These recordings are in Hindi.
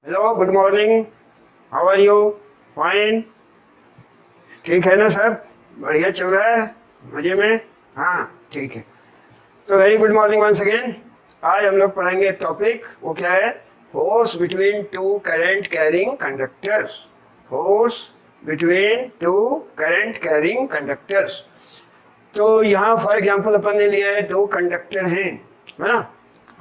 Hello, good morning. How are you? Fine. ठीक है ना सब? बढ़िया चल रहा है? मजे में? हाँ, ठीक है। तो very good morning once again. आज हम लोग पढ़ेंगे एक टॉपिक, वो क्या है? Force between two current carrying conductors. Force between two current carrying conductors. तो यहाँ फॉर एग्जांपल अपन ने लिया है, दो कंडक्टर हैं, है ना?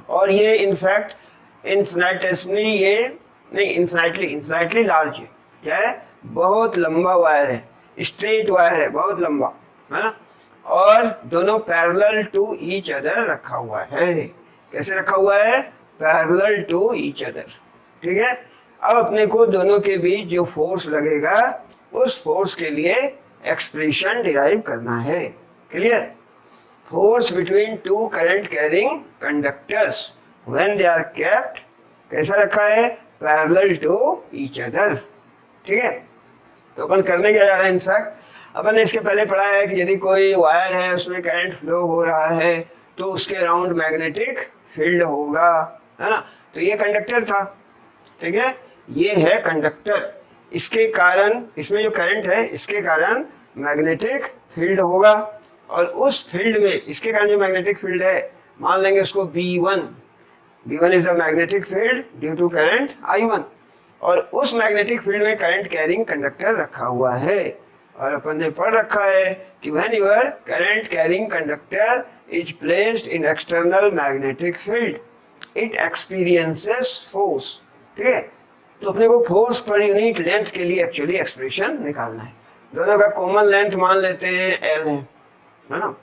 और ये इनफैक्ट इन्फिनेटेसिमली, ये नहीं, इन्फिनेटली लार्ज है। क्या है? बहुत लंबा वायर है, स्ट्रेट वायर है, बहुत लंबा, है ना? और दोनों पैरेलल टू ईच अदर रखा हुआ है। कैसे रखा हुआ है? Parallel to each other. ठीक है। अब अपने को दोनों के बीच जो फोर्स लगेगा, उस फोर्स के लिए एक्सप्रेशन डिराइव करना है। Clear? Force between two current carrying conductors when they are kept, कैसा रखा है? Parallel to each other. ठीक है। तो अपन करने क्या जा रहा है? इनफैक्ट अपन ने इसके पहले पढ़ा है कि यदि कोई वायर है, उसमें करंट फ्लो हो रहा है, तो उसके अराउंड मैग्नेटिक फील्ड होगा, है ना? तो ये कंडक्टर था, ठीक है, ये है कंडक्टर। इसके कारण, इसमें जो करंट है, इसके कारण मैग्नेटिक फील्ड होगा। और उस फील्ड में, इसके कारण जो मैग्नेटिक फील्ड है, मान लेंगे उसको B1। B1 is the magnetic field due to current I1। और उस मैग्नेटिक फील्ड में करंट कैरिंग कंडक्टर रखा हुआ है। और अपन ने पढ़ रखा है कि when your current carrying conductor is placed in external magnetic field, it experiences force. ठीक है। तो अपने को फोर्स पर यूनिट लेंथ के लिए एक्चुअली एक्सप्रेशन निकालना है। दोनों का कॉमन लेंथ मान लेते हैं L है ना?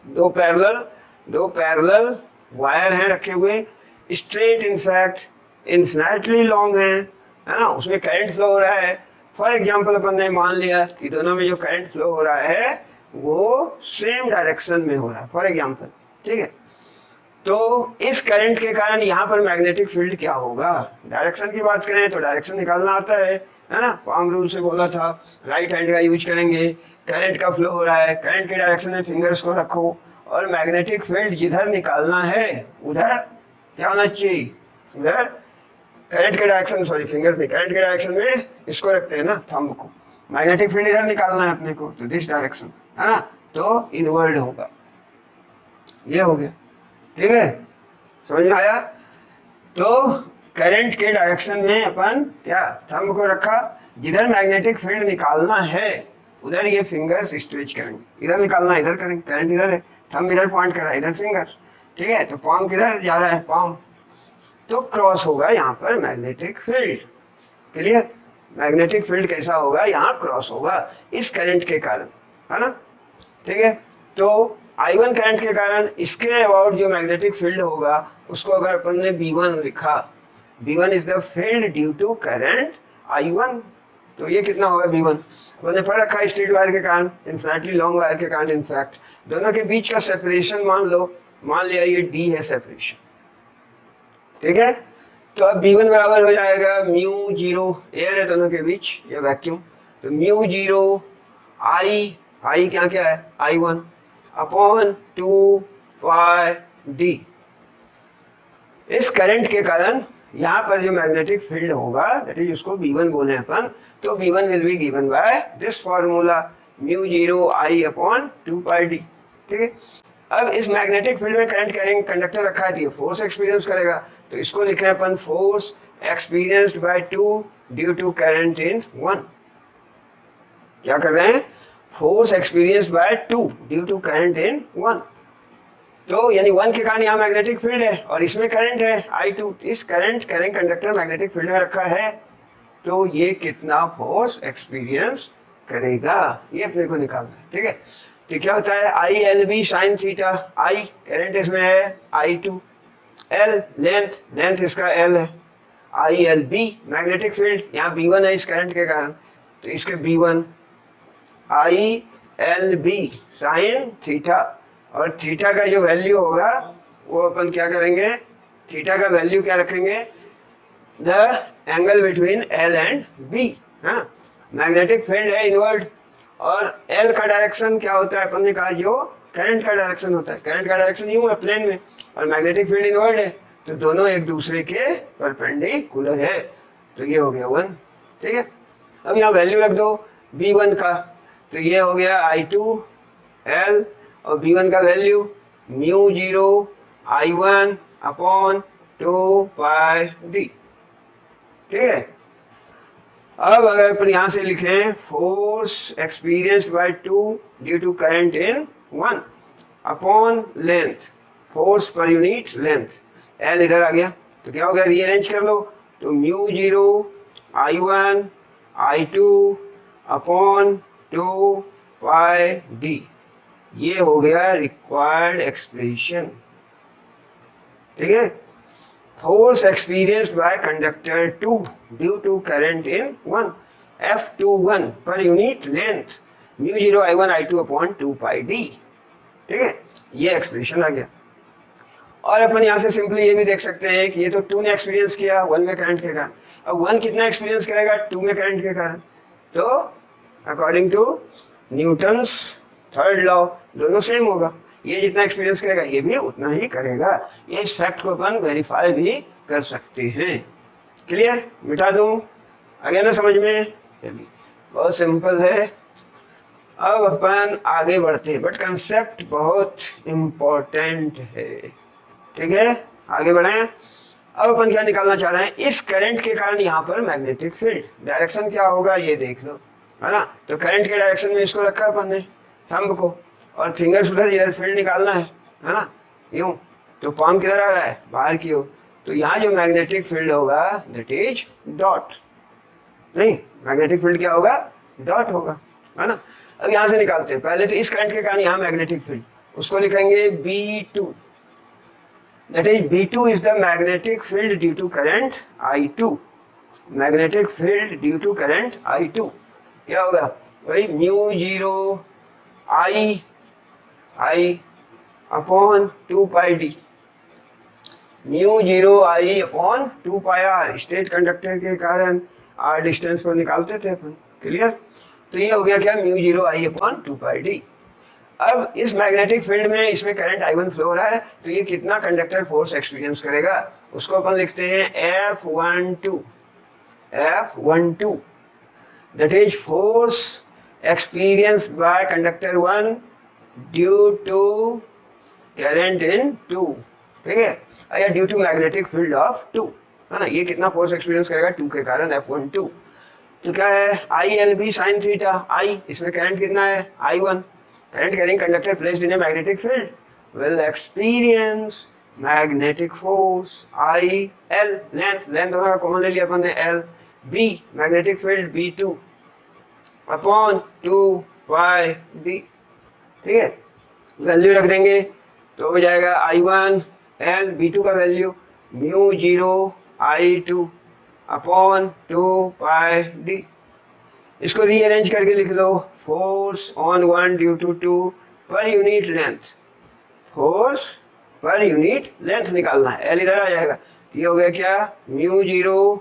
दो पैरेलल वायर हैं रखे हुए, स्ट्रेट, इनफैक्ट इन्फिनेटली लॉन्ग है ना? उसमें करंट फ्लो हो रहा है। फॉर एग्जांपल अपन ने मान लिया कि दोनों में जो करंट फ्लो हो रहा है वो सेम डायरेक्शन में हो रहा है, फॉर एग्जांपल। ठीक है। तो इस करंट के कारण यहाँ पर मैग्नेटिक फील्ड क्या होगा? डायरेक्शन की बात करें तो डायरेक्शन निकालना आता है ना? पाम रूल से बोला था, राइट हैंड का यूज करेंगे। करंट का फ्लो हो रहा है, करंट के डायरेक्शन में फिंगर्स को रखो, और मैग्नेटिक फील्ड जिधर निकालना है उधर क्या होना चाहिए? उधर करंट के डायरेक्शन, सॉरी फिंगर्स नहीं, करंट के डायरेक्शन में इसको रखते हैं ना, थंब को। मैग्नेटिक फील्ड इधर निकालना है अपने को, तो दिस डायरेक्शन, है ना? तो इनवर्ड होगा। ये हो गया। ठीक है, समझ में आया? तो करंट के डायरेक्शन में अपन क्या, थंब को रखा, जिधर मैग्नेटिक फील्ड निकालना है उधर ये फिंगर्स स्ट्रेच करेंगे। इधर निकालना है इधर करेंगे, करंट इधर है, थंब इधर पॉइंट कर रहा है, इधर फिंगर। ठीक है। तो पाम किधर जा रहा है? पाम। तो क्रॉस होगा यहाँ पर magnetic field. Clear? Magnetic field कैसा होगा? यहाँ क्रॉस होगा इस करंट के कारण, है ना? ठीक है। तो I1 करंट के कारण इसके अबाउट जो मैग्नेटिक फील्ड होगा, उसको अगर अपन ने B1 लिखा, B1 is the field due to current I1, तो ये कितना होगा? B1 अपन ने पढ़ रखा है, स्ट्रेट वायर के कारण, इन्फिनेटली लॉन्ग वायर के कारण। इनफैक्ट दोनों के बीच का सेपरेशन मान लो, मान लिया ये D है सेपरेशन। ठीक है। तो अब B1 बराबर हो जाएगा म्यू जीरो, एयर है दोनों के बीच, ये वैक्यूम, तो म्यू जीरो आई क्या क्या है? I1 upon 2πd। इस करंट के कारण यहाँ पर जो मैग्नेटिक फील्ड होगा, दैट इज उसको B1 बोले अपन, तो B1 will be given by this formula, mu zero I upon 2πd। ठीक है। अब इस मैग्नेटिक फील्ड में करंट कैरिंग कंडक्टर रखा है, तो ये फोर्स एक्सपीरियंस करेगा, तो इसको लिखे अपन force experienced by 2 due to current in 1। क्या कर रहे हैं? Force experienced by 2 due to current in 1। तो यानी 1 के कारण यहाँ मैग्नेटिक फील्ड है और इसमें करंट है I2। इस current carrying conductor magnetic field में रखा है, तो ये कितना फोर्स एक्सपीरियंस करेगा, ये अपने को निकालना है। ठीक है। तो क्या होता है? ILB sine theta, I current इसमें है, I2, L लेंथ इसका L है, ILB मैग्नेटिक फील्ड, यहाँ B1 है इस करंट के कारण, तो इसके B1 ILB साइन थीटा। और थीटा का जो वैल्यू होगा वो अपन क्या करेंगे? थीटा का वैल्यू क्या रखेंगे? The angle between L and B, है ना? मैग्नेटिक फील्ड है इनवर्ड, और L का डायरेक्शन क्या होता है? अपन ने कहा जो करंट का डायरेक्शन होता है, करंट का डायरेक्शन यूं है प्लेन में, और मैग्नेटिक फील्ड इनवर्ड है, तो दोनों एक दूसरे के परपेंडिकुलर है। तो ये हो गया 1, ठीक है। अब यहाँ वैल्यू रख दो B1 का, तो ये हो गया I2L और B1 का वैल्यू μ0 I1 अपॉन 2πd, ठीक है। अब अगर अपन यहाँ से लिखें force experienced by 2 due to current in 1 upon length, force पर यूनिट लेंथ, L इधर आ गया, तो क्या हो गया, रीअरेंज कर लो, तो μ0 I1 I2 अपॉन 2πd, ये हो गया रिक्वायर्ड एक्सप्रेशन, ठीक है। Force experienced by conductor 2 due to current in 1 F21 पर unit length μ0 I1 I2 upon 2πd, ठीक है, ये एक्सप्रेशन आ गया। और अपन यहाँ से सिंपली ये भी देख सकते हैं कि ये तो 2 ने एक्सपीरियंस किया 1 में करंट के कारण, अब 1 कितना एक्सपीरियंस करेगा 2 में करंट के कारण, तो according to Newton's third law दोनों सेम होगा, ये जितना एक्सपीरियंस करेगा ये भी उतना ही करेगा। ये इस फैक्ट को अपन वेरीफाई भी कर सकते हैं। क्लियर, मिटा दूं, आ गया ना समझ में? चलिए, बहुत सिंपल है। अब अपन आगे बढ़ते हैं, बट कंसेप्ट बहुत इम्पोर्टेंट है, ठीक है, आगे बढ़े। अब अपन क्या निकालना चाह रहे हैं, इस करंट के कारण यहाँ पर मैग्नेटिक फील्ड, डायरेक्शन क्या होगा ये देख लो, है ना। तो करंट के डायरेक्शन में इसको रखा अपन ने थंब को, और फिंगर्स उधर इधर फील्ड निकालना है ना, यूं, तो पाम किधर आ रहा है, बाहर की ओर, तो यहाँ जो मैग्नेटिक फील्ड होगा दैट इज डॉट, नहीं मैग्नेटिक फील्ड क्या होगा, डॉट होगा, है ना। अब यहाँ से निकालते हैं, पहले तो इस करंट के कारण यहाँ मैग्नेटिक फील्ड, उसको लिखेंगे B2, that is B2 is the magnetic field due to current I2, magnetic field due to current I2 क्या होगा, वही μ0 I upon 2πd, μ0 I upon 2πr, straight conductor के कारण r डिस्टेंस पर निकालते थे अपन, क्लियर। तो ये हो गया क्या, μ0 I अपॉन 2πd। अब इस मैग्नेटिक फील्ड में इसमें करंट I1 फ्लो हो रहा है, तो ये कितना कंडक्टर फोर्स एक्सपीरियंस करेगा, उसको अपन लिखते हैं F12 that is force experienced by conductor 1 due to current in 2, ठीक है, या due to magnetic field of 2, है ना। ये कितना फोर्स एक्सपीरियंस करेगा 2 के कारण, F12, तो क्या है ILB sin थीटा, I इसमें करंट कितना है I1, current carrying conductor placed in a magnetic field will experience magnetic force IL, length दोनों का कॉमन ले लिया अपन ने L, B magnetic field B2 upon 2πd, ठीक है, वैल्यू रख देंगे तो हो जाएगा I1 L, B2 का वैल्यू μ0 I2 अपॉन 2πd, इसको रीअरेंज करके लिख लो, force on 1 due to 2 per unit length, force पर यूनिट लेंथ निकालना है, L इधर आ जाएगा, ये हो गया क्या, μ0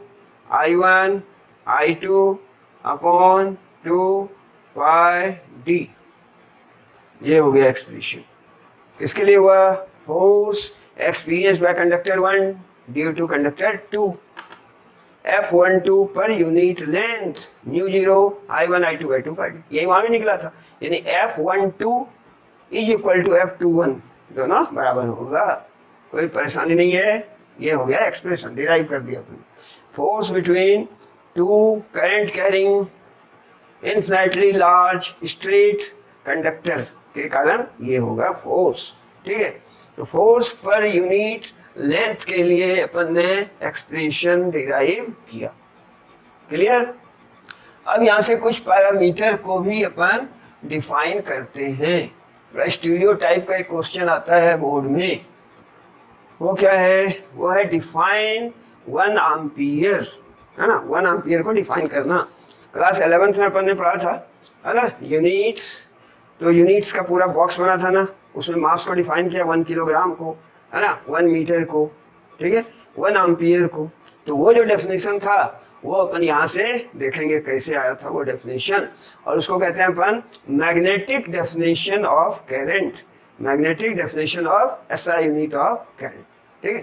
I1 I2 अपॉन 2πd, ये हो गया एक्सप्रेशन। किसके लिए हुआ, force experienced by conductor 1 due to conductor 2, F12 पर unit length μ0 I1 I2 by 2πd, यही वहां भी निकला था, यानी F12 is equal to F21, दोनों बराबर होगा, कोई परेशानी नहीं है। ये हो गया एक्सप्रेशन, डिराइव कर दिया अपने, force between two current carrying infinitely large straight conductor के कारण ये होगा फोर्स, ठीक है। तो फोर्स पर यूनिट लेंथ के लिए अपन ने एक्सप्रेशन डिराइव किया, क्लियर। अब यहाँ से कुछ पैरामीटर को भी अपन डिफाइन करते हैं, बड़ा स्टीरियो टाइप का एक क्वेश्चन आता है बोर्ड में, वो क्या है, वो है डिफाइन 1 एम्पियर, है ना, 1 एम्पियर को डिफाइन करना। क्लास 11th में अपन ने पढ़ा था, है ना, यूनिट्स, तो यूनिट्स का पूरा बॉक्स बना था ना, उसमें मास को डिफाइन किया 1 किलोग्राम को, है ना, 1 मीटर को, ठीक है, 1 एम्पियर को, तो वो जो डेफिनेशन था वो अपन यहाँ से देखेंगे कैसे आया था वो डेफिनेशन, और उसको कहते हैं अपन magnetic definition of current, magnetic definition of SI unit of current, ठीक है।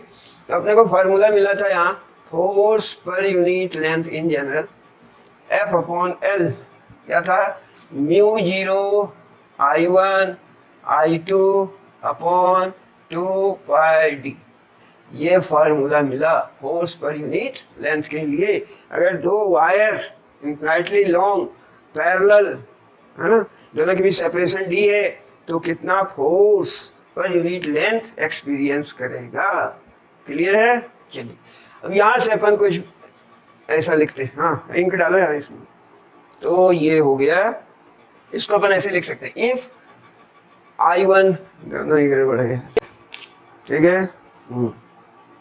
तो अपने को फार्मूला मिला था यहाँ फोर्स पर unit length in general F upon L क्या था, mu zero I1 I2 upon 2πd। ये फार्मूला मिला फोर्स पर यूनिट लेंथ के लिए। अगर दो वायर इनफिनिटली लॉन्ग पैरेलल है ना, दोनों के बीच सेपरेशन डी है, तो कितना फोर्स पर यूनिट लेंथ एक्सपीरियंस करेगा। क्लियर है? चलिए अब यहाँ से अपन कुछ ऐसा लिखते हैं। हाँ इंक डालो यार इसमें। तो ये हो गया, इसको अपन ऐसे लिख सकते हैं, इफ I1 दोनों ही गड़बड़ है, ठीक है,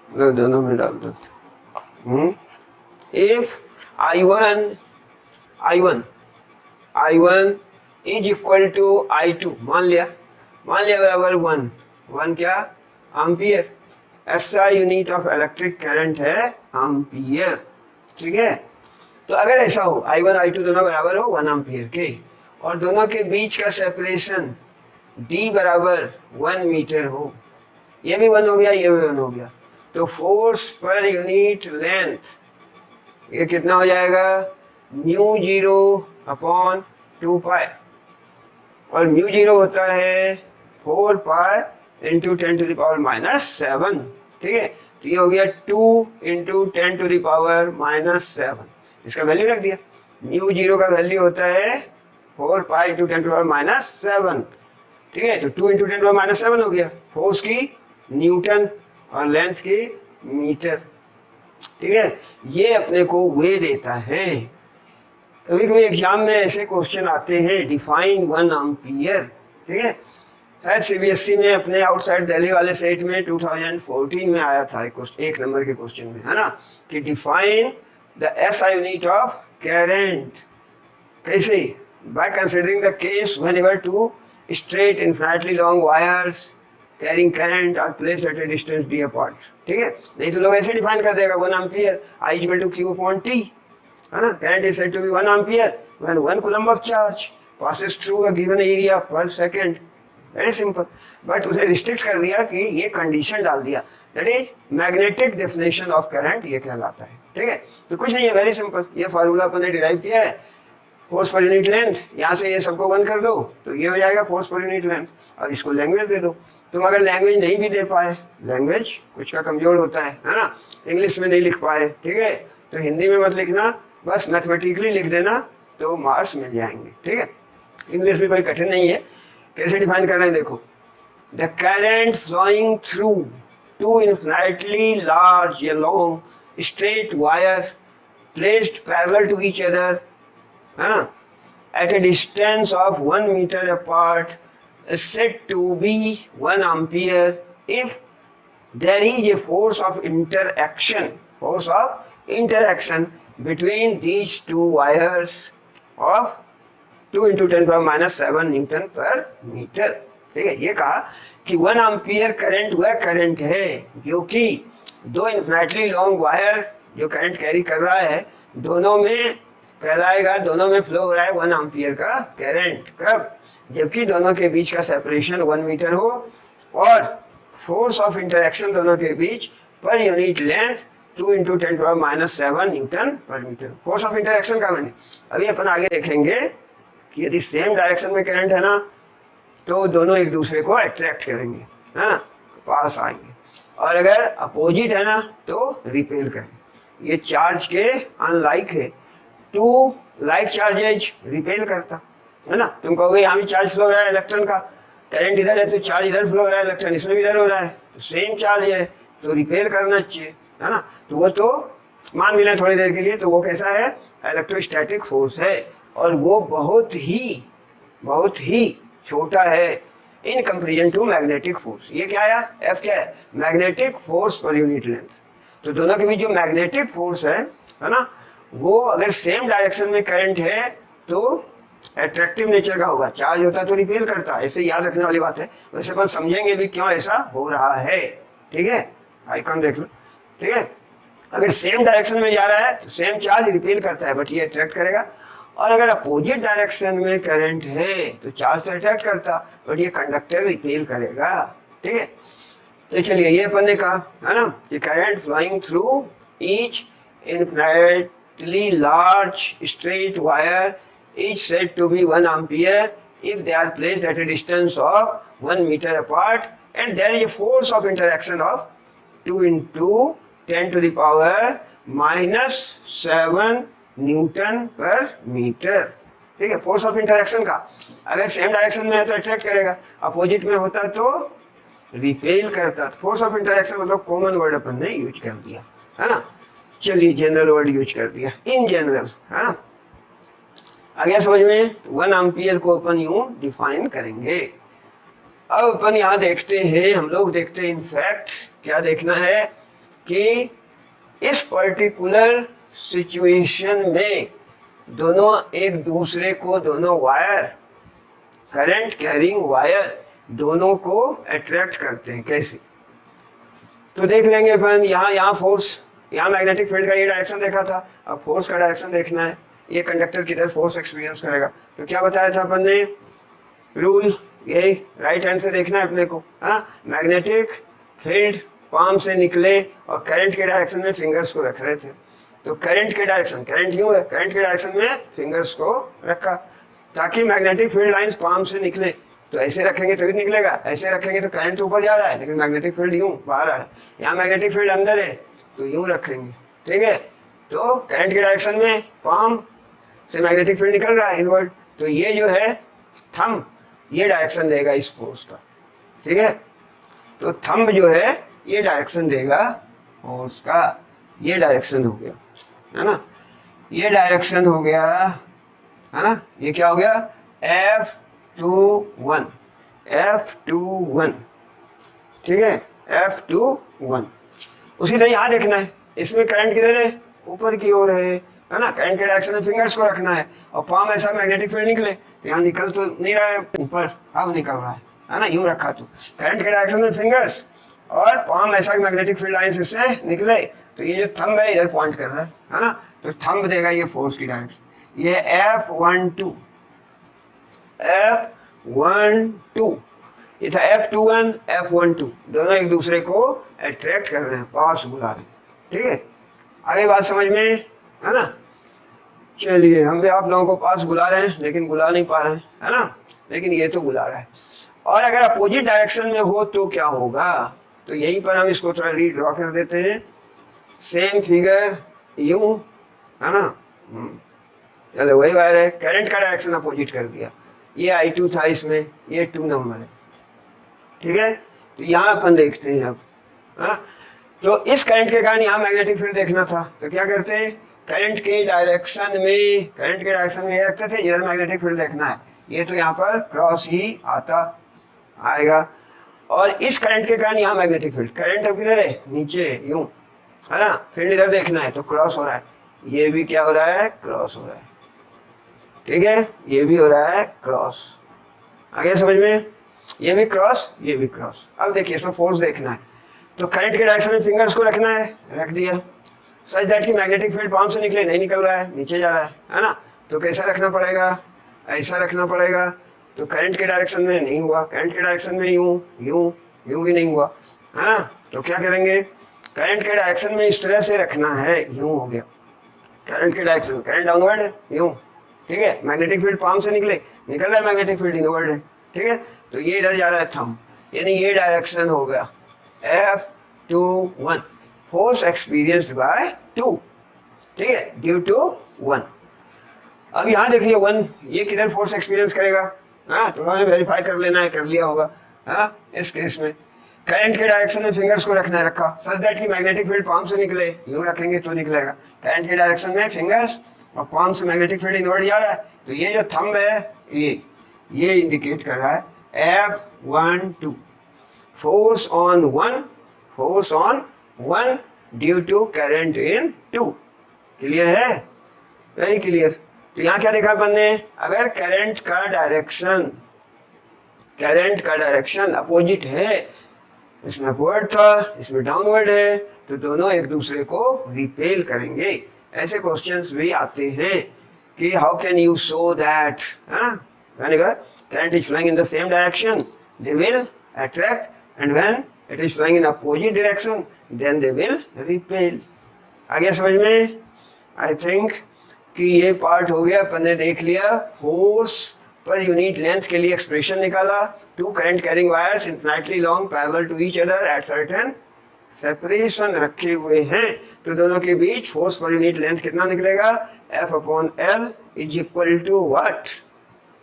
दोनों में डाल दो। If I1 is equal to I2, मान लिया बराबर 1 क्या, एम्पियर। ऐसा यूनिट ऑफ इलेक्ट्रिक करंट है एम्पियर, ठीक है। तो अगर ऐसा हो I1 I2 दोनों बराबर हो 1 एम्पियर के, और दोनों के बीच का सेपरेशन D बराबर 1 मीटर हो, ये भी 1 हो गया, ये भी 1 हो गया, तो फोर्स पर यूनिट लेंथ ये कितना हो जाएगा, म्यू जीरो अपॉन 2π, और म्यू जीरो होता है 4π इंटू 10 टू द पावर -7, ठीक है। तो ये हो गया 2 इंटू 10 टू द पावर -7, इसका वैल्यू रख दिया। म्यू जीरो का वैल्यू होता है 4π इंटू 10 टू द पावर -7, ठीक है। तो 2 इंटू 10 टू द पावर -7 हो गया, फोर्स की न्यूटन और लेंथ की मीटर, ठीक है। ये अपने को वे देता है। कभी कभी एग्जाम में ऐसे क्वेश्चन आते हैं, डिफाइन 1 एम्पियर, ठीक है। शायद सीबीएसई में अपने आउटसाइड दिल्ली वाले सेट में 2014 में आया था एक नंबर के क्वेश्चन में, है ना, कि define the SI unit of current. कैसे? By considering the case whenever two straight infinitely long wires carrying current are placed at a distance d apart, ठीक है। नहीं तो लोग ऐसे डिफाइन कर देगा 1 ampere I equal to Q upon T, है ना। Current is said to be 1 ampere when 1 coulomb of charge passes through a given area per second। Very simple. But उसे रिस्ट्रिक्ट कर दिया कि ये कंडीशन डाल दिया, that is magnetic definition of current, ये कहलाता है, ठीक है। तो कुछ नहीं है, वेरी सिंपल। ये फार्मूला अपन ने डिराइव किया है, फोर्स पर यूनिट लेंथ, यहाँ से ये सबको बंद कर दो तो ये हो जाएगा फोर्स पर यूनिट लेंथ। अब इसको लैंग्वेज दे दो। तुम अगर लैंग्वेज नहीं भी दे पाए, लैंग्वेज कुछ का कमजोर होता है ना, इंग्लिश में नहीं लिख पाए, ठीक है, तो हिंदी में मत लिखना, बस मैथमेटिकली लिख देना तो मार्क्स मिल जाएंगे, ठीक है। इंग्लिश भी कोई कठिन नहीं है। कैसे डिफाइन कर रहे हैं देखो, the current flowing through two infinitely large या long straight wires placed parallel to each other, है ना, at a distance of 1 meter apart is said to be 1 ampere if there is a force of interaction between these two wires of 2 into 10 power minus 7 newton per metre, ठीक है। ये कहा कि 1 एम्पियर करंट वह करंट है जो कि दो इनफिनिटली लॉन्ग वायर जो करंट कैरी कर रहा है, दोनों में कहलाएगा, दोनों में फ्लो हो रहा है 1 एम्पियर का करंट। कब? जबकि दोनों के बीच का सेपरेशन 1 मीटर हो और फोर्स ऑफ इंटरेक्शन दोनों के बीच per unit length 2 into 10 to minus 7 newton per metre. Force of interaction का मैंने अभी अपन आगे देखेंगे कि यदि सेम डायरेक्शन में करंट है ना तो दोनों एक दूसरे को अट्रैक्ट करेंगे, है ना, पास आएंगे, और अगर अपोजिट है ना तो रिपेल करेंगे। ये चार्ज के अनलाइक है, टू लाइक चार्जेज रिपेल करता है ना। तुम कहोगे यहाँ भी चार्ज फ्लो हो रहा है इलेक्ट्रॉन का, करंट इधर है तो चार्ज इधर फ्लो हो रहा है, इलेक्ट्रॉन इसमें भी इधर हो रहा है, तो सेम चार्ज है तो रिपेल करना चाहिए, है ना। तो वो तो मान भी लें थोड़ी देर के लिए, तो वो कैसा है, इलेक्ट्रोस्टैटिक फोर्स है, और वो बहुत ही छोटा है in comparison to magnetic force. ये क्या है, एफ क्या है, मैग्नेटिक फोर्स पर यूनिट लेंथ। तो दोनों के बीच जो मैग्नेटिक फोर्स है ना, वो अगर सेम डायरेक्शन में करंट है तो एट्रैक्टिव नेचर का होगा, चार्ज होता तो रिपेल करता, ऐसे याद रखने वाली बात है। वैसे अपन समझेंगे भी क्यों ऐसा हो रहा है, ठीक है, आइकन देख लो, ठीक है। अगर सेम डायरेक्शन में जा रहा है तो सेम चार्ज रिपेल करता है बट ये अट्रैक्ट करेगा, और अगर अपोजिट डायरेक्शन में करंट है तो चार्ज तो अट्रैक्ट करता बट ये कंडक्टर रिपेल करेगा, ठीक है। तो चलिए ये अपन ने कहा है ना कि current flowing through each infinitely large straight wire is said to be 1 ampere if they are placed at a distance of 1 meter apart and there is a force of interaction of 2 into 10 to the power -7 newton per metre. ठीक है, फोर्स ऑफ इंटरेक्शन का अगर सेम डायरेक्शन में है तो अट्रैक्ट करेगा, अपोजिट में होता तो रिपेल करता। फोर्स ऑफ इंटरेक्शन मतलब कॉमन वर्ड अपन ने यूज कर दिया है ना, चलिए जनरल वर्ड यूज कर दिया इन जनरल, है ना। आगे समझ में 1 एम्पियर को अपन यूं डिफाइन करेंगे। अब अपन यहाँ देखते हैं, हम लोग देखते हैं इनफैक्ट क्या देखना है कि इस पर्टिकुलर सिचुएशन में दोनों एक दूसरे को, दोनों वायर, करंट कैरिंग वायर दोनों को अट्रैक्ट करते हैं। कैसे तो देख लेंगे अपन। यहाँ फोर्स, यहाँ मैग्नेटिक फील्ड का ये डायरेक्शन देखा था, अब फोर्स का डायरेक्शन देखना है। ये कंडक्टर किधर फोर्स एक्सपीरियंस करेगा, तो क्या बताया था अपन ने रूल, ये राइट हैंड से देखना है अपने को, है ना। मैग्नेटिक फील्ड पाम से निकले और करंट के डायरेक्शन में फिंगर्स को रख रहे थे, तो करंट के डायरेक्शन, करंट यूं है, करंट के डायरेक्शन में फिंगर्स को रखा ताकि मैग्नेटिक फील्ड लाइंस पाम से निकले। तो ऐसे रखेंगे तो ही निकलेगा, ऐसे रखेंगे तो करंट ऊपर जा रहा है लेकिन मैग्नेटिक फील्ड यूं बाहर आ रहा है। यहाँ मैग्नेटिक फील्ड अंदर है तो यूं रखेंगे, ठीक है। तो करंट के डायरेक्शन में पाम से मैग्नेटिक फील्ड निकल रहा है इनवर्ड, तो ये जो है थंब, ये डायरेक्शन देगा इस फोर्स का, ठीक है। तो थंब जो है ये डायरेक्शन देगा फोर्स का, ये डायरेक्शन हो गया, है ना, ये डायरेक्शन हो गया, है ना। ये क्या हो गया F21, F21, ठीक है, F21। उसी तरह यहाँ देखना है, इसमें करंट किधर है, ऊपर की ओर है ना। करंट के डायरेक्शन में फिंगर्स को रखना है और पाम ऐसा मैग्नेटिक फील्ड निकले, तो यहाँ निकल तो नहीं रहा है ऊपर, अब निकल रहा है ना, यूं रखा तो करंट के डायरेक्शन में फिंगर्स और पाम ऐसा मैग्नेटिक फील्ड लाइन से निकले, तो ये जो थंब है इधर पॉइंट कर रहा है ना, तो थंब देगा ये फोर्स की डायरेक्शन। ये F12, F12, ये था F21, F12, दोनों एक दूसरे को अट्रैक्ट कर रहे हैं, पास बुला रहे हैं, ठीक है। आगे बात समझ में है ना। चलिए हम भी आप लोगों को पास बुला रहे हैं लेकिन बुला नहीं पा रहे हैं, है ना, लेकिन ये तो बुला रहा है। और अगर अपोजिट डायरेक्शन में हो तो क्या होगा, तो यहीं पर हम इसको थोड़ा रीड्रॉ कर देते हैं। सेम फिगर यूं, है ना, चलो वही वायर है, करंट का डायरेक्शन अपोजिट कर दिया, ये I2 था इसमें, ये 2 नंबर है, ठीक है। तो यहाँ अपन देखते हैं अब, है ना। तो इस करंट के कारण यहाँ मैग्नेटिक फील्ड देखना था, तो क्या करते हैं, करंट के डायरेक्शन में ये रखते थे जिधर मैग्नेटिक फील्ड देखना है, ये तो यहाँ पर क्रॉस ही आता आएगा। और इस करंट के कारण यहाँ मैग्नेटिक फील्ड, करंट अब किधर है, नीचे यूं, है ना, फील्ड इधर देखना है तो क्रॉस हो रहा है, ये भी क्या हो रहा है, क्रॉस हो रहा है, ठीक है, ये भी हो रहा है क्रॉस। आगे समझ में, ये भी क्रॉस, ये भी क्रॉस। अब देखिए इसमें फोर्स देखना है, तो करंट के डायरेक्शन में फिंगर्स को रखना है, रख दिया, सच दैट कि मैग्नेटिक फील्ड पाम से निकले, नहीं निकल रहा है, नीचे जा रहा है ना। तो कैसा रखना पड़ेगा, ऐसा रखना पड़ेगा, तो करंट के डायरेक्शन में नहीं हुआ, करंट के डायरेक्शन में यूं यूं यूं भी नहीं हुआ, है ना। तो क्या करेंगे, करंट के डायरेक्शन में इस तरह से रखना है, यूं हो गया करंट के डायरेक्शन, करंट डाउनवर्ड है यूं, ठीक है, मैग्नेटिक फील्ड पाम से निकले, निकल रहा है मैग्नेटिक फील्ड इनवर्ड है, ठीक है। तो ये इधर जा रहा है थंब, यानी ये डायरेक्शन हो गया F21, फोर्स एक्सपीरियंस्ड बाय 2, ठीक है, ड्यू टू 1। अब यहाँ देखिए 1, ये किधर फोर्स एक्सपीरियंस करेगा, हाँ, तो उन्होंने वेरीफाई कर लेना है, कर लिया होगा, हाँ। इस केस में करंट के डायरेक्शन में फिंगर्स को रखना है, रखा, सच दैट कि मैग्नेटिक फील्ड पाम से निकले, यूं रखेंगे तो निकलेगा, करंट के डायरेक्शन में फिंगर्स और पाम से मैग्नेटिक फील्ड इनवर्ड जा रहा है, तो ये जो थंब है ये इंडिकेट कर रहा है F12, force on 1, force on 1 due to current in 2। Clear है, वेरी क्लियर। तो यहाँ क्या देखा अपन ने, अगर करंट का डायरेक्शन अपोजिट है, इसमें अपवर्ड था, इसमें डाउनवर्ड है, तो दोनों एक दूसरे को रिपेल करेंगे। ऐसे क्वेश्चंस भी आते हैं कि how can you show that, whenever current is flowing in the same direction they will attract, and when it is flowing in opposite direction then they will repel, आ गया समझ में? आई थिंक कि ये पार्ट हो गया, अपन ने देख लिया फोर्स पर यूनिट लेंथ के लिए एक्सप्रेशन निकाला। Two current carrying wires infinitely long parallel to each other at certain separation रखे हुए हैं, तो दोनों के बीच फोर्स पर यूनिट लेंथ कितना निकलेगा? F/L is equal to what?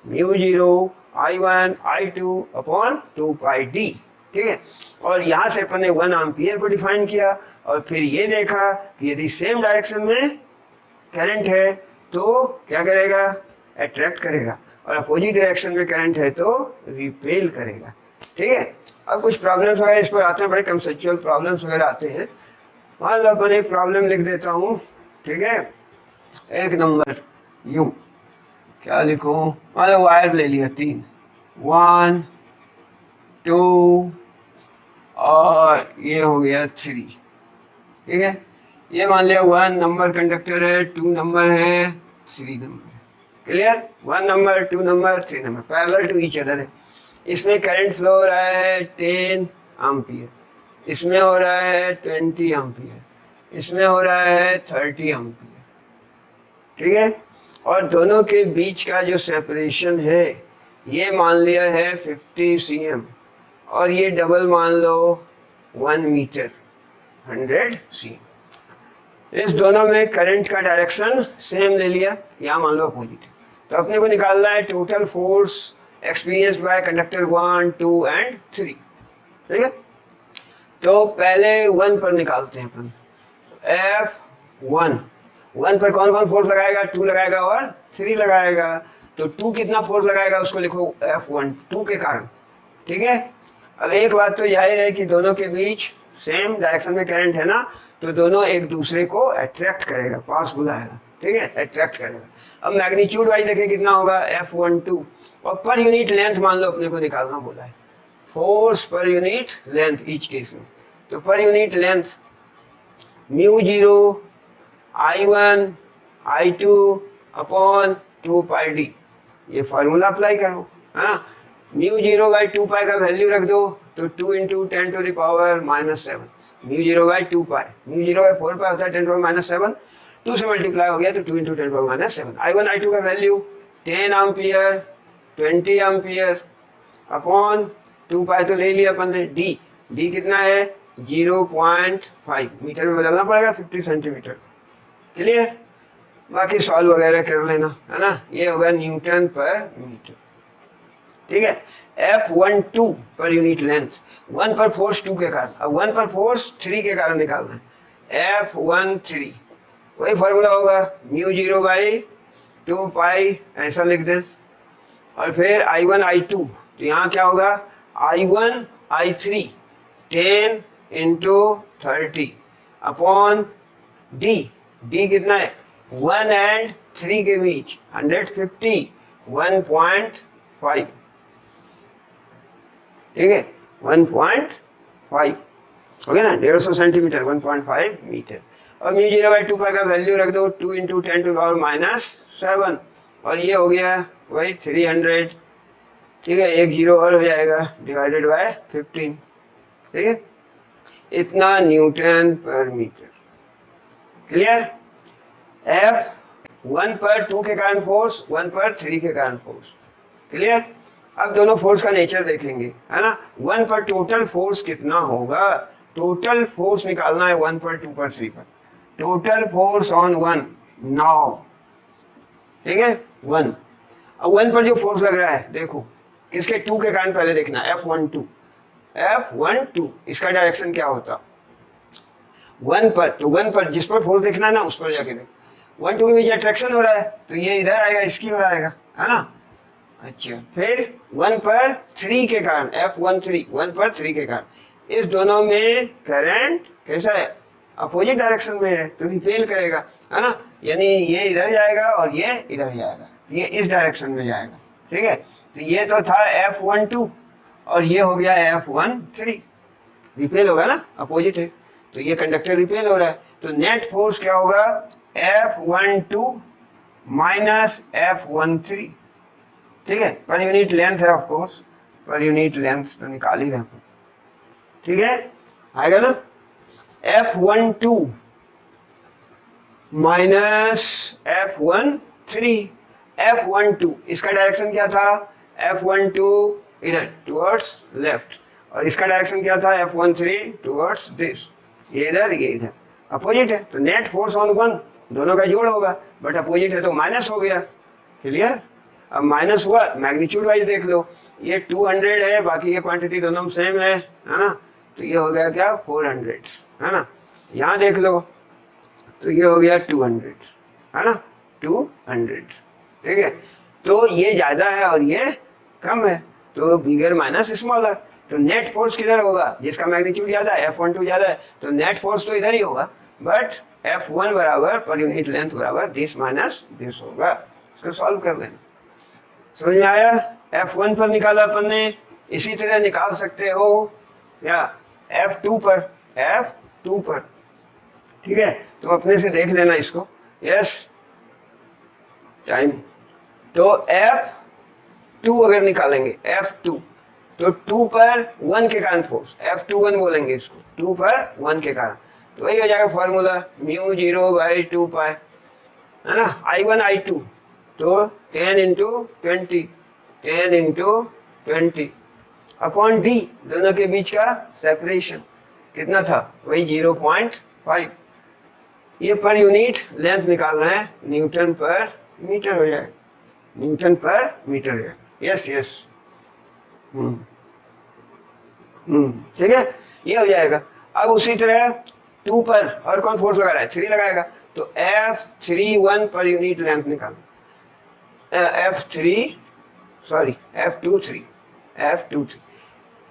Mu zero I1 I2 upon 2πd। ठीक है, और यहाँ से अपन ने 1 एम्पियर को डिफाइन किया और फिर ये देखा कि यदि सेम डायरेक्शन में करंट है तो क्या करेगा? अट्रैक्ट करेगा, और अपोजिट डायरेक्शन में करंट है तो रिपेल करेगा। ठीक है, अब कुछ प्रॉब्लम्स वगैरह इस पर आते हैं, बड़े कंसेप्चुअल प्रॉब्लम्स वगैरह आते हैं। मान लो अपन एक प्रॉब्लम लिख देता हूँ। ठीक है, एक नंबर यूं क्या लिखूं? मान लो वायर ले लिया 3, 1 2 और ये हो गया 3। ठीक है, ये मान लिया 1 नंबर कंडक्टर है, 2 नंबर है, 3 नंबर है। Clear? 1 number, 2 number, 3 number parallel to each other है। इसमें करंट फ्लो हो रहा है 10 एम्पियर, इसमें हो रहा है 20 एम्पियर, इसमें हो रहा है 30 एम्पियर। ठीक है, और दोनों के बीच का जो सेपरेशन है ये मान लिया है 50 cm, और ये डबल मान लो 1 मीटर 100 cm। इस दोनों में करंट का डायरेक्शन सेम ले लिया, यहाँ मान लो अपोजिट है। तो अपने को निकालना है total force experienced by conductor 1 2 and 3। ठीक है, तो पहले 1 पर निकालते हैं अपन। F1 1 पर कौन कौन फोर्स लगाएगा? 2 लगाएगा और 3 लगाएगा। तो 2 कितना फोर्स लगाएगा उसको लिखो F1 2 के कारण। ठीक है, अब एक बात तो जाहिर है कि दोनों के बीच सेम डायरेक्शन में करंट है ना, तो दोनों एक दूसरे को अट्रैक्ट करेगा, पास बुलाएगा। ठीक है, अट्रैक्ट करेगा। अब मैग्नीट्यूड वाइज देखें कितना होगा? F12, और पर यूनिट लेंथ मान लो अपने को निकालना बोला है, फोर्स पर यूनिट लेंथ ईच केस में। तो पर unit length mu zero I1 I2 upon 2πd, ये फार्मूला अप्लाई करो, है ना। म्यू जीरो बाई 2π का वैल्यू रख दो, तो 2 into 10 to the power -7। Mu zero by 2π, mu zero by 4π होता है 10 टू पावर -7, 2 से मल्टीप्लाई हो गया तो 2 into 10 to power -7। I1 I2 का वैल्यू 10 एम्पियर 20 एम्पियर अपॉन 2π तो ले लिया अपन ने। डी कितना है? 0.5 मीटर में बदलना पड़ेगा, 50 सेंटीमीटर। क्लियर? बाकी सॉल्व वगैरह कर लेना, है ना। ये होगा न्यूटन पर मीटर। ठीक है, F12 पर यूनिट लेंथ, 1 पर फोर्स 2 के कारण, अब 1 पर फोर्स 3 के कारण निकालना है। F13 वही फॉर्मूला होगा म्यू जीरो बाई 2π, ऐसा लिख दें। और फिर I1 I2, तो यहाँ क्या होगा? I1 I3 10 into 30 upon D कितना है? 1 एंड 3 के बीच 150 1.5। ठीक है, 1.5 हो गया ना, 150 सेंटीमीटर 1.5 मीटर। और म्यू जीरो बाई 2π का वैल्यू रख दो 2 इंटू 10 टू पावर -7, और ये हो गया वही 300। ठीक है, एक जीरो और हो जाएगा डिवाइडेड बाय 15। ठीक है, इतना Newton per metre. Clear? F1 पर 2 के कारण फोर्स, 1 पर 3 के कारण फोर्स। क्लियर? अब दोनों फोर्स का नेचर देखेंगे, है ना। 1 पर टोटल फोर्स कितना होगा? टोटल फोर्स निकालना है 1 पर 2 पर 3 पर। Total force on 1 9। ठीक है, 1। अब 1 पर जो फोर्स लग रहा है देखो, किसके? 2 के कारण पहले देखना, F12 इसका डायरेक्शन क्या होता? 1 पर, तो 1 पर जिस पर फोर्स देखना है ना उस पर जाके देखो। 1 2 के बीच अट्रैक्शन हो रहा है तो ये इधर आएगा, इसकी हो आएगा, है ना। अच्छा, फिर 1 पर 3 के कारण, F13 1 पर 3 के कारण, इस दोनों में करंट कैसा है? अपोजिट डायरेक्शन में है तो रिपेल करेगा, है ना। यानी ये इधर जाएगा और ये इधर जाएगा, ये इस डायरेक्शन में जाएगा। ठीक है, तो ये तो था F12 और ये हो गया F13। रिपेल होगा ना, अपोजिट है तो ये कंडक्टर रिपेल हो रहा है। तो नेट फोर्स क्या होगा? F12 minus F13। ठीक है, पर यूनिट लेंथ है, ऑफ कोर्स पर यूनिट लेंथ तो निकाल ही रहे हैं। ठीक है, आएगा ना। F12 माइनस F13 F12, इसका डायरेक्शन क्या था? F12 इधर टुवर्ड्स लेफ्ट, और इसका डायरेक्शन क्या था? F13 टुवर्ड्स दिस, ये इधर अपोजिट है, तो नेट फोर्स ऑन वन दोनों का जोड़ होगा, बट अपोजिट है तो माइनस हो गया। क्लियर? अब माइनस हुआ, मैग्नीट्यूड वाइज देख लो, ये 200 है, बाकी ये क्वांटिटी दोनों सेम है ना, तो ये हो गया क्या? 400 है ना। यहाँ देख लो तो ये हो गया 200 है ना, 200, ठीक है। तो ये ज्यादा है और ये कम है, तो बिगर माइनस स्मॉलर, तो नेट फोर्स किधर होगा? जिसका मैग्नीट्यूड ज्यादा है, F12 ज्यादा है, तो नेट फोर्स तो इधर ही होगा, बट F1 बराबर पर यूनिट लेंथ बराबर दिस माइनस दिस होगा। इसको सॉल्व कर लेना। समझ में आया? F1 पर निकाला अपन ने, इसी तरह निकाल सकते हो या F2 पर, ठीक है। तो अपने से देख लेना इसको। Yes, time. तो F2 अगर निकालेंगे, F2, तो 2 पर 1 के कारण फोर्स, F21 बोलेंगे इसको, 2 पर 1 के कारण, तो वही हो जाएगा फॉर्मूला μ0/2π, है ना। I1 I2, तो 10 इंटू 20 अपॉन डी, दोनों के बीच का सेपरेशन कितना था? वही 0.5। ये पर यूनिट लेंथ निकालना है, न्यूटन पर मीटर हो जाएगा, न्यूटन पर मीटर है। यस यस, ठीक है, ये हो जाएगा। अब उसी तरह 2 पर और कौन फोर्स लगा रहा है? 3 लगाएगा, तो F31 पर यूनिट लेंथ निकाल, F23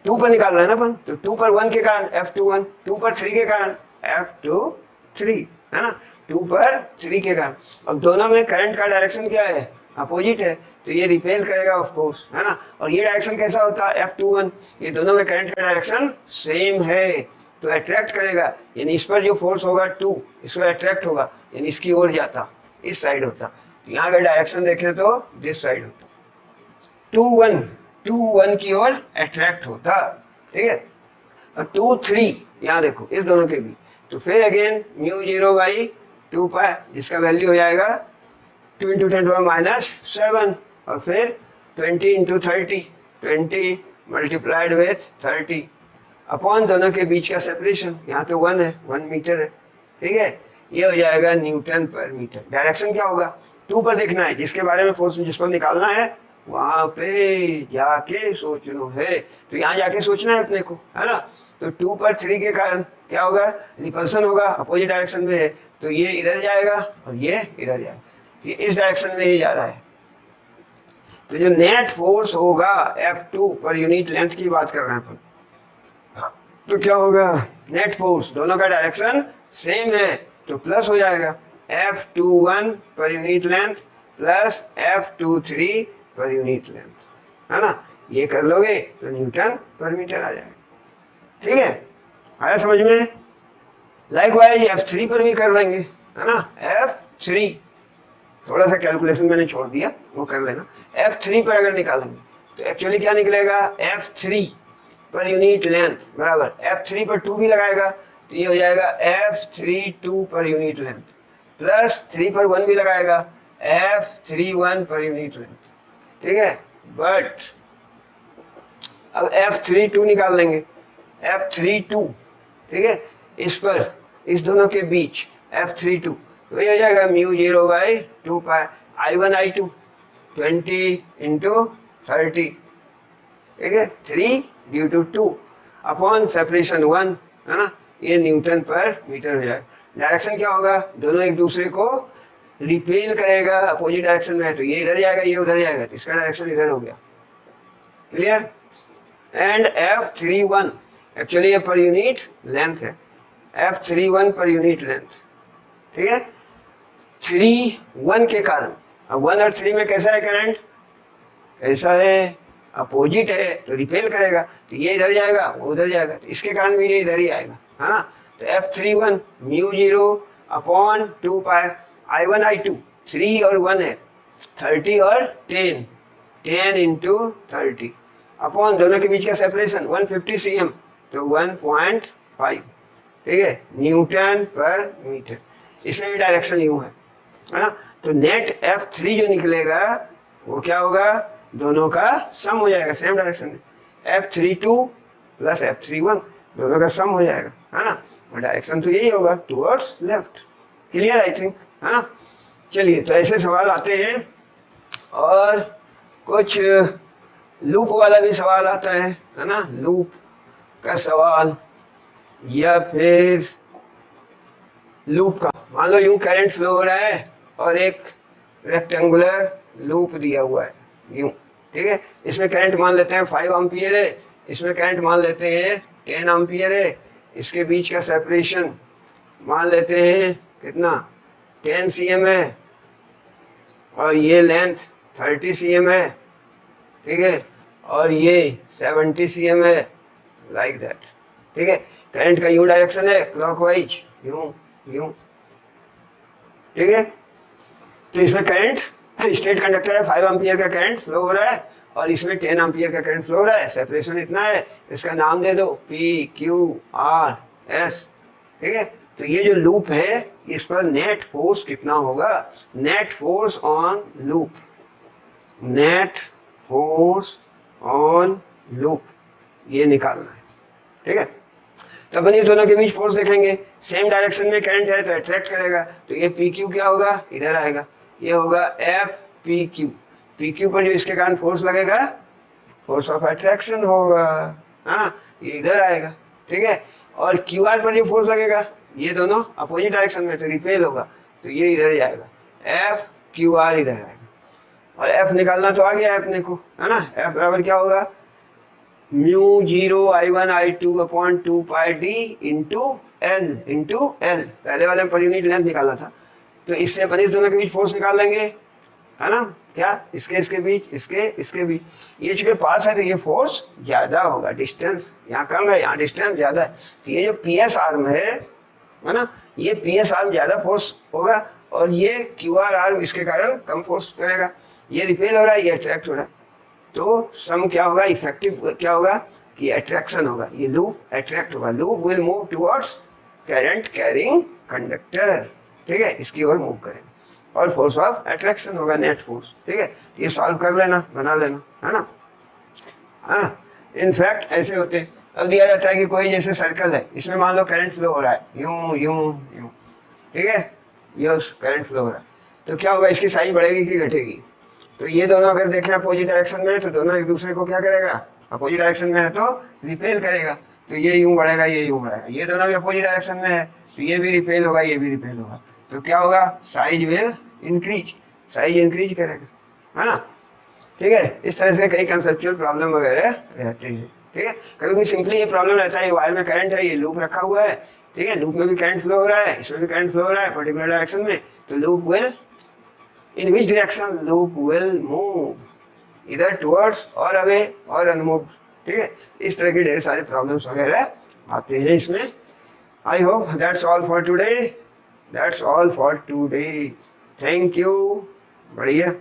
2 पर निकाल रहा है ना अपन, तो 2 पर 1 के कारण F21, 2 पर 3 के कारण F23, है ना, 2 पर 3 के कारण। अब दोनों में करंट का डायरेक्शन क्या है? अपोजिट है, तो ये रिपेल करेगा ऑफ कोर्स, है ना। और ये डायरेक्शन कैसा होता है? F21, ये दोनों में करंट का डायरेक्शन सेम है, तो अट्रैक्ट करेगा, यानी इस पर जो फोर्स होगा 2, इसको अट्रैक्ट होगा, यानी इसकी ओर जाता, इस साइड होता। तो यहाँ अगर डायरेक्शन देखें तो दिस साइड होता, 2 1 की ओर अट्रैक्ट होता, ठीक है। और 2 3 यहाँ देखो इस दोनों के बीच, तो फिर अगेन μ0/2π, जिसका वैल्यू हो जाएगा 2 × 10⁻⁷, और फिर 20 × 30, 20 मल्टीप्लाइड विथ 30 अपॉन दोनों के बीच का सेपरेशन, यहाँ तो 1 है, 1 मीटर है, ठीक है। ये हो जाएगा न्यूटन पर मीटर। डायरेक्शन क्या होगा? 2 पर देखना है, जिसके बारे में फोर्स जिस पर निकालना है वहां पे जाके सोचना है, तो यहाँ जाके सोचना है अपने को, है ना। तो 2 पर 3 के कारण क्या होगा? रिपल्सन होगा, अपोजिट डायरेक्शन में है, तो ये इधर जाएगा और ये इधर जाएगा, ये इस डायरेक्शन में ही जा रहा है। तो जो नेट फोर्स होगा F2 पर यूनिट लेंथ की बात कर रहे हैं अपन, तो क्या होगा? नेट फोर्स, दोनों का डायरेक्शन सेम है, तो प्लस हो जाएगा F21 पर यूनिट लेंथ प्लस F23 पर यूनिट लेंथ, है ना। ये कर लोगे तो न्यूटन पर मीटर आ जाएगा, ठीक है। आया समझ में? लाइकवाइज F3 पर भी कर लेंगे, है ना। F3 थोड़ा सा कैलकुलेशन मैंने छोड़ दिया, वो कर लेना। F3 पर अगर निकालेंगे तो एक्चुअली क्या निकलेगा? F3 पर यूनिट लेंथ बराबर, F3 पर 2 भी लगाएगा तो ये हो जाएगा F32 पर यूनिट लेंथ प्लस 3 पर 1 भी लगाएगा F31 पर यूनिट लेंथ, ठीक है। बट अब F32 निकाल लेंगे, F32, ठीक है, इस पर, इस दोनों के बीच F32, वही हो जाएगा μ0/2π I1 I2 20 × 30, ठीक है, 3 ड्यू टू 2 अपॉन सेपरेशन 1, है ना। ये न्यूटन पर मीटर हो जाएगा। डायरेक्शन क्या होगा? दोनों एक दूसरे को रिपेल करेगा, अपोजिट डायरेक्शन में है, तो ये इधर जाएगा, ये उधर जाएगा, तो इसका डायरेक्शन इधर हो गया। क्लियर? एंड F31 एक्चुअली ये पर यूनिट लेंथ है, F31 पर यूनिट लेंथ, ठीक है। 3 1 के कारण, अब 1 और 3 में कैसा है करंट? ऐसा है, अपोजिट है, तो रिपेल करेगा, तो ये इधर जाएगा, वो उधर जाएगा, तो इसके कारण भी ये इधर ही आएगा, है ना। तो F31 μ0/2π I1 I2, 3 और 1 है, 30 और 10, 10 × 30 अपॉन दोनों के बीच का सेपरेशन 150 cm, तो 1.5, ठीक है, न्यूटन पर मीटर। इसमें भी डायरेक्शन यूं है ना। तो नेट F3 जो निकलेगा वो क्या होगा, दोनों का सम हो जाएगा, सेम डायरेक्शन में। F32 प्लस F31 दोनों का सम हो जाएगा, है ना। और डायरेक्शन तो यही होगा, towards left. Clear I think, है ना। चलिए, तो ऐसे सवाल आते हैं, और कुछ लूप वाला भी सवाल आता है ना, लूप का सवाल, या फिर लूप का, मान लो यूं करंट फ्लो हो रहा है और एक रेक्टेंगुलर लूप दिया हुआ है यूं, ठीक है। इसमें करंट मान लेते हैं 5 एम्पियर है, इसमें करंट मान लेते हैं 10 एम्पियर है, इसके बीच का सेपरेशन मान लेते हैं कितना, 10 cm है, और ये लेंथ 30 cm है, ठीक है, और ये 70 cm है, लाइक दैट, ठीक है। करंट का यूं डायरेक्शन है, क्लॉकवाइज, यूं यूं, ठीक है। तो इसमें करंट, स्ट्रेट कंडक्टर है, 5 एम्पियर का करंट फ्लो हो रहा है, और इसमें 10 एम्पियर का करंट फ्लो हो रहा है, सेपरेशन इतना है, इसका नाम दे दो PQRS, ठीक है। तो ये जो लूप है, इस पर नेट फोर्स कितना होगा, net force on loop, net force on loop, ये निकालना है, ठीक है। तो अपन ये दोनों के बीच फोर्स देखेंगे, सेम डायरेक्शन में करंट है तो अट्रैक्ट करेगा, तो ये PQ क्या होगा, इधर आएगा, ये होगा FPQ। PQ पर जो इसके कारण फोर्स लगेगा, फोर्स ऑफ अट्रैक्शन होगा, हाँ, ये इधर आएगा, ठीक है। और QR पर जो फोर्स लगेगा, ये दोनों अपोजिट डायरेक्शन में, तो रिपेल होगा, तो ये इधर जाएगा, FQR इधर आएगा। और F निकालना तो आ गया है अपने को, है ना। F बराबर क्या होगा, μ0I1I2/2 पाई d इंटू L, पहले वाले में पर यूनिट लेंथ निकालना था, तो इससे अपन इस दोनों के बीच फोर्स निकाल लेंगे, है ना। क्या, इसके बीच, इसके बीच, ये चूंकि पास है तो ये फोर्स ज्यादा होगा, डिस्टेंस यहाँ कम है, यहाँ डिस्टेंस ज्यादा है, तो ये जो PS आर्म है ना, ये PS आर्म ज्यादा फोर्स होगा, और ये QR आर्म इसके कारण कम फोर्स करेगा। ये रिपेल हो रहा है, ये अट्रैक्ट हो रहा है, तो सम क्या होगा, इफेक्टिव क्या होगा कि अट्रैक्शन होगा, ये लूप अट्रैक्ट होगा, loop will move towards current carrying conductor, ठीक है, इसकी ओर मूव करेंगे, और फोर्स ऑफ अट्रैक्शन होगा नेट फोर्स, ठीक है। ये सॉल्व कर लेना, बना लेना, है ना। हाँ, इनफैक्ट ऐसे होते हैं। अब दिया जाता है कि कोई जैसे सर्कल है, इसमें मान लो करंट फ्लो हो रहा है यूं यूं यूं, ठीक है, ये करंट फ्लो हो रहा है, तो क्या होगा, इसकी साइज बढ़ेगी कि घटेगी, तो ये दोनों अगर देखें अपोजिट डायरेक्शन में है, तो दोनों एक दूसरे को क्या करेगा, अपोजिट डायरेक्शन में है तो रिपेल करेगा, तो ये यूं बढ़ेगा, ये यूं बढ़ेगा, ये दोनों भी अपोजिट डायरेक्शन में है, तो ये भी रिपेल होगा, ये भी रिपेल होगा, तो क्या होगा, size will increase, size increase करेगा, है ना, ठीक है। इस तरह से कई कंसेप्चुअल प्रॉब्लम वगैरह रहते हैं, ठीक है। कभी कभी सिंपली ये प्रॉब्लम रहता है, वायर में करंट है, ये लूप रखा हुआ है, ठीक है, लूप में भी करंट फ्लो हो रहा है, इसमें भी करंट फ्लो हो रहा है पर्टिकुलर डायरेक्शन में, तो loop will, in which direction loop will move, either towards or away or unmoved, ठीक है। इस तरह के ढेर सारे प्रॉब्लम्स वगैरह आते हैं इसमें। I hope that's all for today, thank you, बढ़िया।